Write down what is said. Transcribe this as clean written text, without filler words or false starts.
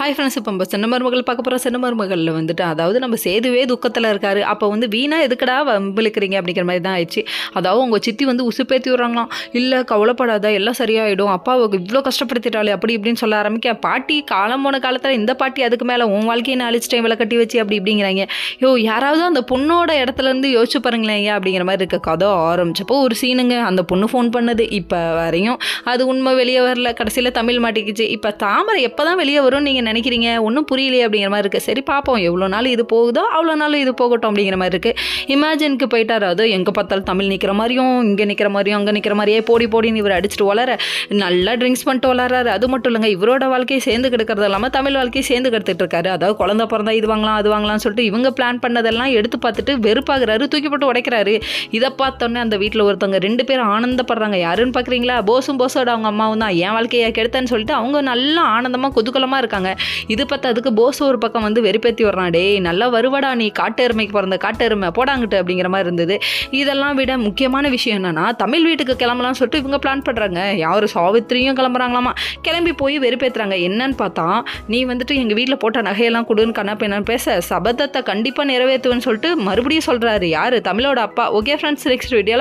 Hi friends, இப்போ நம்ம சின்ன மருமகள் பார்க்க போகிற சின்ன மருமகளில் வந்துட்டு அதாவது நம்ம சேதுவே துக்கத்தில் இருக்காரு. அப்போ வந்து வீணா எதுக்கடா வம்பிழுக்கிறீங்க அப்படிங்கிற மாதிரி தான் ஆயிடுச்சு. அதாவது உங்கள் சித்தி வந்து உசுப்பேற்றி விட்றாங்களாம். இல்லை கவலைப்படாத, எல்லாம் சரியாயிடும், அப்பாவுக்கு இவ்வளோ கஷ்டப்படுத்திட்டாலே அப்படி இப்படின்னு சொல்ல ஆரம்பிக்க, பாட்டி காலம் போன காலத்தில் இந்த பாட்டி அதுக்கு மேலே உன் வாழ்க்கையை நான் அழிச்சிட்டேன் விலை கட்டி வச்சு அப்படி இப்படிங்கிறாங்க. யாராவது அந்த பொண்ணோட இடத்துலேருந்து யோசிச்சு பாருங்களேன் ஐயா அப்படிங்கிற மாதிரி இருக்க கதை ஆரம்பிச்சப்போ ஒரு சீனுங்க. அந்த பொண்ணு ஃபோன் பண்ணது இப்போ வரையும் அது உண்மை வெளியே வரல. கடைசியில் தமிழ் மாட்டிக்கிச்சு. இப்போ தாமரை எப்போ தான் வெளியே வரும் நீங்கள் நினைக்கிறீங்க? ஒன்றும் புரியலையே அப்படிங்கிற மாதிரி இருக்குது. சரி பார்ப்போம், எவ்வளோ நாள் இது போகுதோ அவ்வளோ நாள் இது போகட்டும் அப்படிங்கிற மாதிரி இருக்குது. இமேஜினுக்கு போயிட்டார். அது எங்கே பார்த்தாலும் தமிழ் நிற்கிற மாதிரியும் இங்கே நிற்கிற மாதிரியும் அங்கே நிற்கிற மாதிரியே போடின்னு இவர் அடிச்சுட்டு வளர நல்லா ட்ரிங்க்ஸ் பண்ணிட்டு வளர்றாரு. அது மட்டும் இல்லைங்க, இவரோட வாழ்க்கையை சேர்ந்து கெடுக்கிறது இல்லாமல் தமிழ் வாழ்க்கையை சேர்ந்து கெடுத்துட்டு இருக்காரு. அதாவது குழந்தை பிறந்தா இது வாங்கலாம் அது வாங்கலாம்னு சொல்லிட்டு இவங்க பிளான் பண்ணதெல்லாம் எடுத்து பார்த்துட்டு வெறுப்பாகிறாரு, தூக்கி போட்டு உடைக்கிறாரு. இதை பார்த்தோன்னே அந்த வீட்டில் ஒருத்தவங்க 2 பேரும் ஆனந்தப்படுறாங்க. யாருன்னு பார்க்குறீங்களா? போஸோட அவங்க அம்மாவும் தான். என் வாழ்க்கையை கெடுத்தேன்னு சொல்லிட்டு அவங்க நல்லா ஆனந்தமாக குதூகலமாக இருக்காங்க. இது பார்த்தா அதுக்கு போஸ் ஒரு பக்கம் வந்து வெறுப்பேற்றி வர்றான். டே நல்லா வருவடா நீ, காட்டு எருமைக்கு பிறந்த காட்டு எருமை போடாங்கிட்டு அப்படிங்கிற மாதிரி இருந்தது. இதெல்லாம் விட முக்கியமான விஷயம் என்னன்னா, தமிழ் வீட்டுக்கு கிளம்பலாம்னு சொல்லிட்டு இவங்க பிளான் பண்ணுறாங்க. யார் சாவித்திரியும் கிளம்புறாங்களாமா. கிளம்பி போய் வெறுப்பேற்றுறாங்க. என்னன்னு பார்த்தா, நீ வந்துட்டு எங்கள் வீட்டில் போட்ட நகையெல்லாம் கொடுன்னு கண்ணப்ப என்னன்னு பேச, சபதத்தை கண்டிப்பாக நிறைவேற்றுவேன்னு சொல்லிட்டு மறுபடியும் சொல்கிறாரு. யார்? தமிழோட அப்பா. Okay friends, next video